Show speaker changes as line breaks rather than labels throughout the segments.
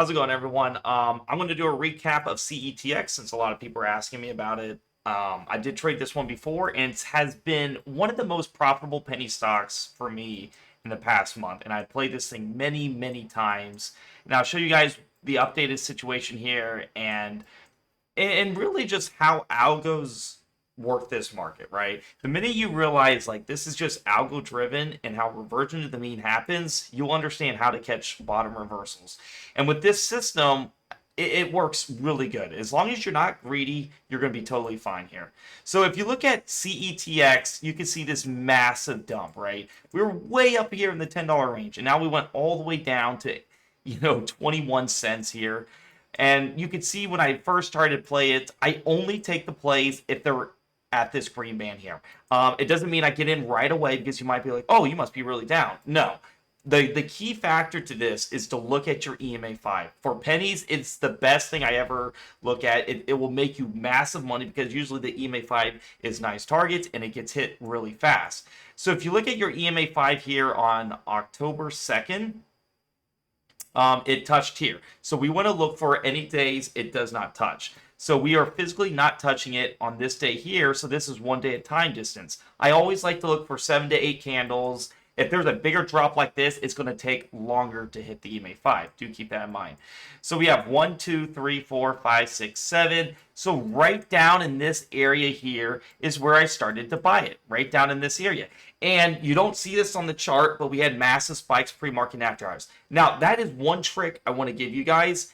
How's it going, everyone? I'm going to do a recap of CETX since a lot of people are asking me about it. I did trade this one before, and it has been one of the most profitable penny stocks for me in the past month. And I played this thing many, many times. And I'll show you guys the updated situation here and really just how algos work this market, right? The minute you realize like this is just algo driven and how reversion to the mean happens, you'll understand how to catch bottom reversals. And with this system, it works really good. As long as you're not greedy, you're going to be totally fine here. So if you look at CETX, you can see this massive dump, right? We were way up here in the $10 range, and now we went all the way down to 21 cents here. And you can see when I first started to play it, I only take the plays if they're at this green band here. It doesn't mean I get in right away because you might be like, oh, you must be really down. No. The key factor to this is to look at your EMA 5. For pennies, it's the best thing I ever look at. It will make you massive money because usually the EMA 5 is nice targets and it gets hit really fast. So if you look at your EMA 5 here on October 2nd, it touched here. So we want to look for any days it does not touch. So we are physically not touching it on this day here. So this is 1 day at time distance. I always like to look for 7 to 8 candles. If there's a bigger drop like this, it's going to take longer to hit the EMA 5. Do keep that in mind. So we have 1, 2, 3, 4, 5, 6, 7. So right down in this area here is where I started to buy it. Right down in this area. And you don't see this on the chart, but we had massive spikes pre-market and after hours. Now, that is one trick I want to give you guys.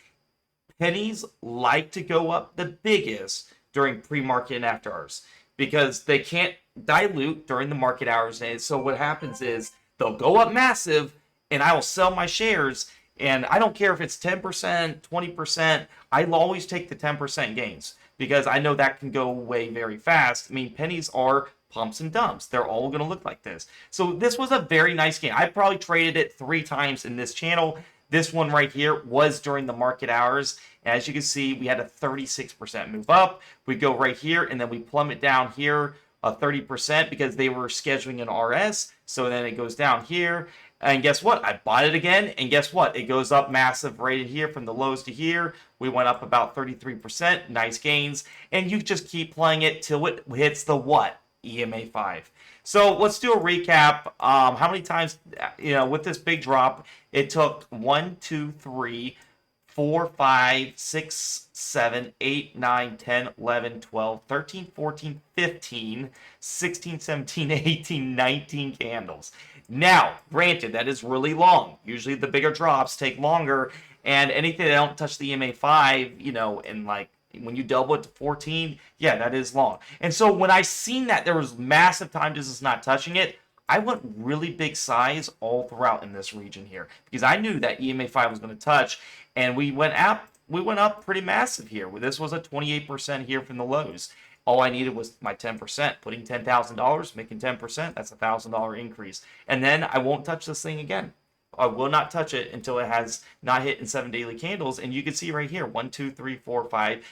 Pennies like to go up the biggest during pre-market and after hours because they can't dilute during the market hours. And so what happens is they'll go up massive and I will sell my shares. And I don't care if it's 10%, 20%. I'll always take the 10% gains because I know that can go away very fast. I mean, pennies are pumps and dumps. They're all going to look like this. So this was a very nice game. I probably traded it 3 times in this channel. This one right here was during the market hours. As you can see, we had a 36% move up. We go right here and then we plummet down here 30% because they were scheduling an RS. So then it goes down here. And guess what? I bought it again. And guess what? It goes up massive right in here from the lows to here. We went up about 33%. Nice gains. And you just keep playing it till it hits the what? EMA 5. So let's do a recap. How many times, with this big drop, it took 1, 2, 3, 4, 5, 6, 7, 8, 9, 10, 11, 12, 13, 14, 15, 16, 17, 18, 19 candles. Now, granted, that is really long. Usually the bigger drops take longer, and anything that don't touch the EMA 5, in like when you double it to 14, yeah, that is long. And so when I seen that there was massive time distance not touching it, I went really big size all throughout in this region here because I knew that EMA 5 was going to touch, and we went up pretty massive here. This was a 28% here from the lows. All I needed was my 10%, putting $10,000, making 10%. That's a $1,000 increase. And then I won't touch this thing again. I will not touch it until it has not hit in 7 daily candles. And you can see right here, 1, 2, 3, 4, 5,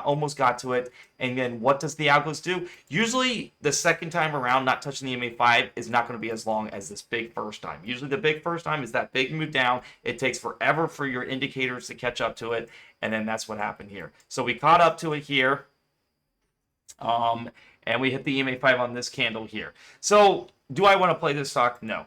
almost got to it. And then what does the algos do? Usually the second time around, not touching the EMA 5 is not going to be as long as this big first time. Usually the big first time is that big move down. It takes forever for your indicators to catch up to it. And then that's what happened here. So we caught up to it here. And we hit the EMA 5 on this candle here. So do I want to play this stock? No.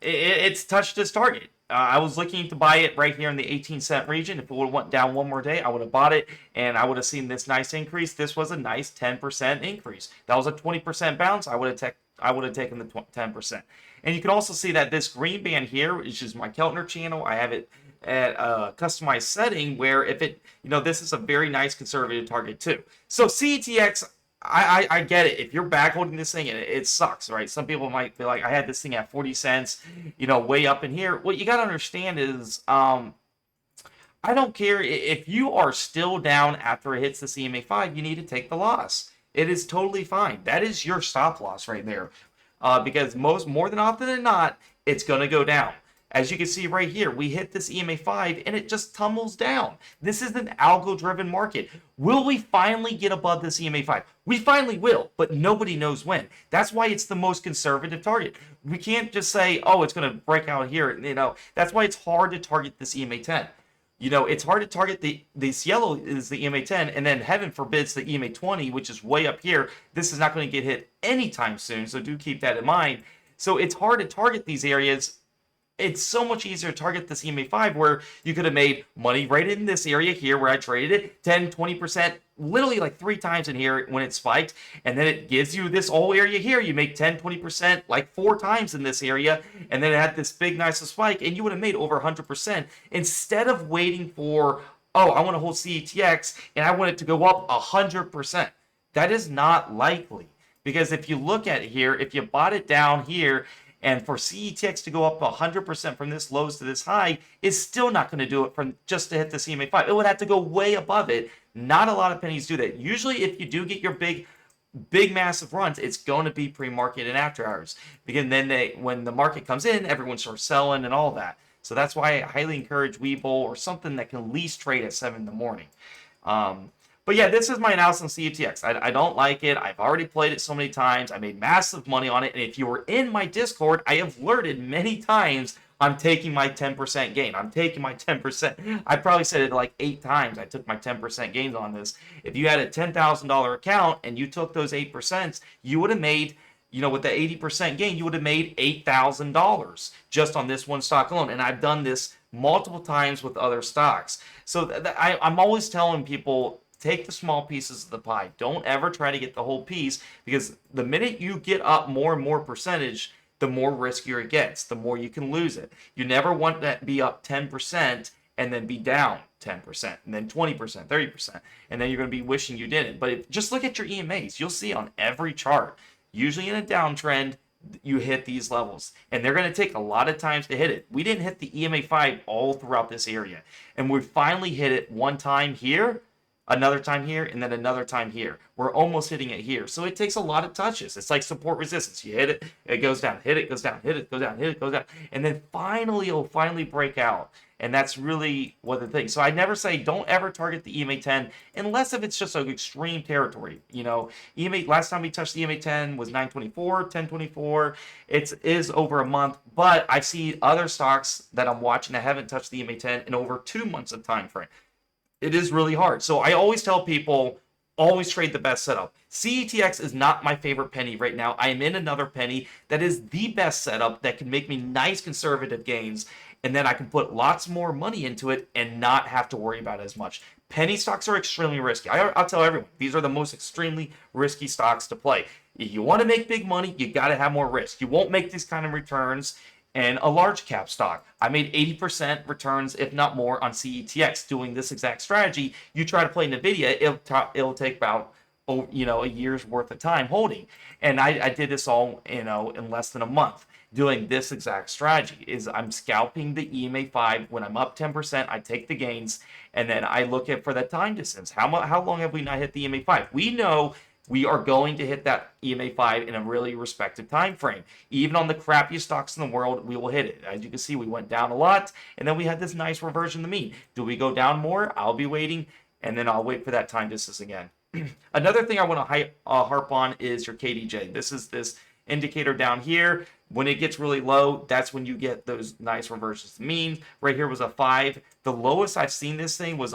It's touched its target. I was looking to buy it right here in the 18-cent region. If it would have went down one more day, I would have bought it, and I would have seen this nice increase. This was a nice 10% increase. That was a 20% bounce. I would have taken the 10%. And you can also see that this green band here, which is my Keltner channel, I have it at a customized setting where if it, this is a very nice conservative target too. So CETX, I get it. If you're back holding this thing, it sucks, right? Some people might be like, I had this thing at 40 cents, way up in here. What you got to understand is, I don't care if you are still down after it hits the CMA 5, you need to take the loss. It is totally fine. That is your stop loss right there. Because more than often than not, it's going to go down. As you can see right here, we hit this EMA 5 and it just tumbles down. This is an algo-driven market. Will we finally get above this EMA 5? We finally will, but nobody knows when. That's why it's the most conservative target. We can't just say, oh, it's going to break out here. That's why it's hard to target this EMA 10. it's hard to target this yellow is the EMA 10, and then heaven forbids the EMA 20, which is way up here. This is not going to get hit anytime soon, so do keep that in mind. So it's hard to target these areas. It's so much easier to target this EMA 5 where you could have made money right in this area here where I traded it, 10, 20%, literally like 3 times in here when it spiked. And then it gives you this whole area here. You make 10, 20%, like 4 times in this area. And then it had this big, nice spike, and you would have made over 100% instead of waiting for, oh, I want to hold CETX and I want it to go up 100%. That is not likely. Because if you look at it here, if you bought it down here, and for CETX to go up 100% from this lows to this high is still not going to do it from just to hit the CMA 5. It would have to go way above it. Not a lot of pennies do that. Usually, if you do get your big massive runs, it's going to be pre-market and after hours. Because then when the market comes in, everyone starts selling and all that. So that's why I highly encourage Webull or something that can at least trade at 7 in the morning. But yeah, this is my analysis on CETX. I don't like it. I've already played it so many times. I made massive money on it. And if you were in my Discord, I have alerted many times I'm taking my 10% gain. I'm taking my 10%. I probably said it like 8 times. I took my 10% gains on this. If you had a $10,000 account and you took those 8%, you would have made, with the 80% gain, you would have made $8,000 just on this one stock alone. And I've done this multiple times with other stocks. So I'm always telling people, take the small pieces of the pie. Don't ever try to get the whole piece, because the minute you get up more and more percentage, the more riskier it gets, the more you can lose it. You never want to be up 10% and then be down 10% and then 20%, 30%, and then you're going to be wishing you didn't. But just look at your EMAs. You'll see on every chart, usually in a downtrend, you hit these levels, and they're going to take a lot of times to hit it. We didn't hit the EMA 5 all throughout this area, and we finally hit it one time here, another time here, and then another time here. We're almost hitting it here. So it takes a lot of touches. It's like support resistance. You hit it, it goes down, hit it, goes down, hit it, goes down, hit it, goes down. And then finally, it'll finally break out. And that's really what the thing. So I never say don't ever target the EMA 10 unless if it's just an extreme territory. EMA, last time we touched the EMA 10 was 924, 1024. It is over a month, but I see other stocks that I'm watching that haven't touched the EMA 10 in over 2 months of time frame. It is really hard. So I always tell people, always trade the best setup. CETX is not my favorite penny right now. I am in another penny that is the best setup that can make me nice conservative gains, and then I can put lots more money into it and not have to worry about it as much. Penny stocks are extremely risky. I'll tell everyone, these are the most extremely risky stocks to play. If you want to make big money, you got to have more risk. You won't make these kind of returns and a large cap stock. I made 80% returns, if not more, on CETX doing this exact strategy. You try to play NVIDIA, it'll take about a year's worth of time holding. And I did this all in less than a month doing this exact strategy. Is I'm scalping the EMA 5 when I'm up 10%. I take the gains, and then I look at for that time distance. How long have we not hit the EMA 5? We know we are going to hit that EMA 5 in a really respected time frame. Even on the crappiest stocks in the world, we will hit it. As you can see, we went down a lot, and then we had this nice reversion to the mean. Do we go down more? I'll be waiting, and then I'll wait for that time distance again. Another thing I want to harp on is your KDJ. This is this indicator down here. When it gets really low, that's when you get those nice reversions to the mean. Right here was a 5. The lowest I've seen this thing was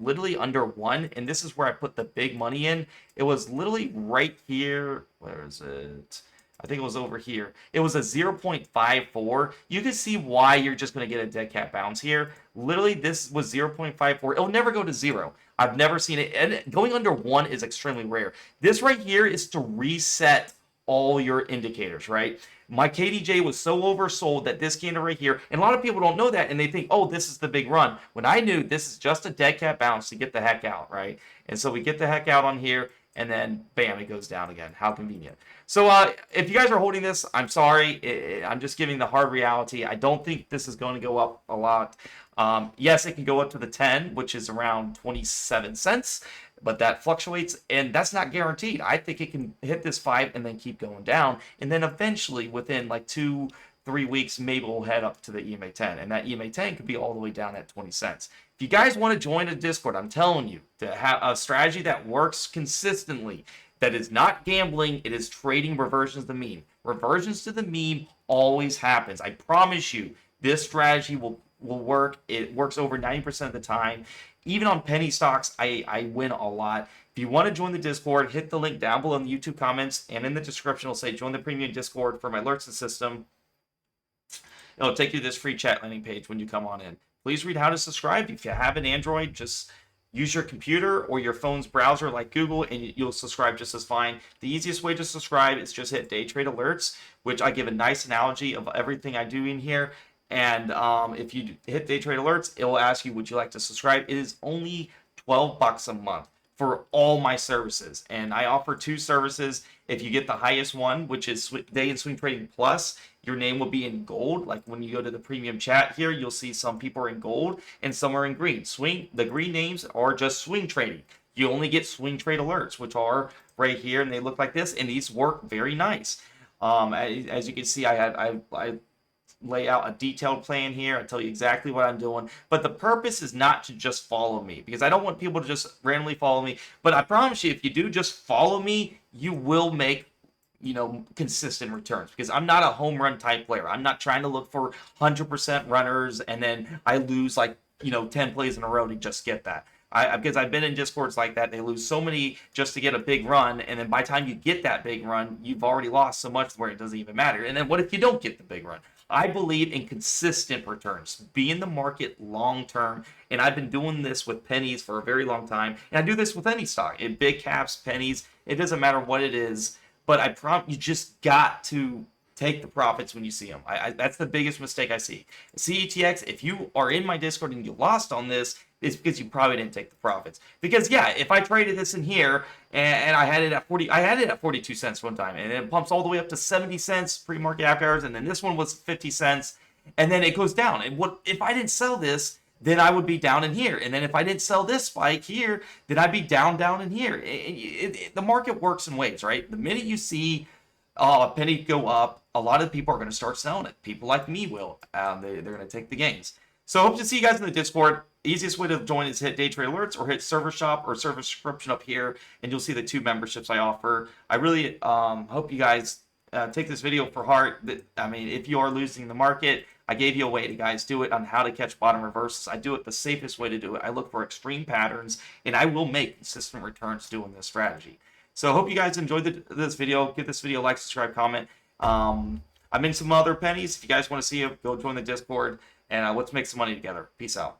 literally under 1, and this is where I put the big money in. It was literally right here. Where is it? I think it was over here. It was a 0.54. You can see why you're just going to get a dead cat bounce here. Literally, this was 0.54. It'll never go to 0. I've never seen it. And going under 1 is extremely rare. This right here is to reset all your indicators, right? My KDJ was so oversold that this candle right here, and a lot of people don't know that, and they think, oh, this is the big run. When I knew this is just a dead cat bounce to get the heck out, right? And so we get the heck out on here, and then bam, it goes down again. How convenient. So if you guys are holding this, I'm sorry. I'm just giving the hard reality. I don't think this is going to go up a lot. Yes, it can go up to the 10, which is around 27 cents, but that fluctuates, and that's not guaranteed. I think it can hit this 5 and then keep going down, and then eventually within like 2-3 weeks, maybe we'll head up to the EMA 10, and that EMA 10 could be all the way down at 20 cents. If you guys want to join a Discord, I'm telling you, to have a strategy that works consistently, that is not gambling, it is trading reversions to the mean. Reversions to the mean always happens. I promise you, this strategy will will work. It works over 90% of the time. Even on penny stocks, I win a lot. If you want to join the Discord, hit the link down below in the YouTube comments, and in the description, it'll say join the premium Discord for my alerts and system. It'll take you to this free chat landing page when you come on in. Please read how to subscribe. If you have an Android, just use your computer or your phone's browser like Google, and you'll subscribe just as fine. The easiest way to subscribe is just hit day trade alerts, which I give a nice analogy of everything I do in here. And if you hit day trade alerts, it will ask you, would you like to subscribe? It is only $12 a month for all my services. And I offer 2 services. If you get the highest one, which is Day and Swing Trading Plus, your name will be in gold. Like when you go to the premium chat here, you'll see some people are in gold and some are in green. The green names are just swing trading. You only get swing trade alerts, which are right here, and they look like this, and these work very nice. As you can see, I lay out a detailed plan here. I tell you exactly what I'm doing. But the purpose is not to just follow me, because I don't want people to just randomly follow me. But I promise you, if you do just follow me, you will make, consistent returns, because I'm not a home run type player. I'm not trying to look for 100% runners and then I lose 10 plays in a row to just get that. Because I've been in Discords like that. They lose so many just to get a big run, and then by the time you get that big run, you've already lost so much where it doesn't even matter. And then what if you don't get the big run? I believe in consistent returns. Be in the market long term, and I've been doing this with pennies for a very long time, and I do this with any stock, in big caps, pennies. It doesn't matter what it is, but I promise you just got to take the profits when you see them. That's the biggest mistake I see. CETX, if you are in my Discord and you lost on this, it's because you probably didn't take the profits. Because yeah, if I traded this in here and I had it at 42 cents one time, and it pumps all the way up to 70 cents pre-market after hours, and then this one was 50 cents, and then it goes down. And what if I didn't sell this? Then I would be down in here. And then if I didn't sell this spike here, then I'd be down in here. The market works in waves, right? The minute you see a penny go up, a lot of people are going to start selling it. People like me will. They're going to take the gains. So hope to see you guys in the Discord. Easiest way to join is hit day trade alerts or hit server shop or server subscription up here, and you'll see the 2 memberships I offer. I really hope you guys take this video for heart. If you are losing the market, I gave you a way to guys do it on how to catch bottom reverses. I do it the safest way to do it. I look for extreme patterns, and I will make consistent returns doing this strategy. So I hope you guys enjoyed this video. Give this video a like, subscribe, comment. I'm in some other pennies. If you guys want to see it, go join the Discord, and let's make some money together. Peace out.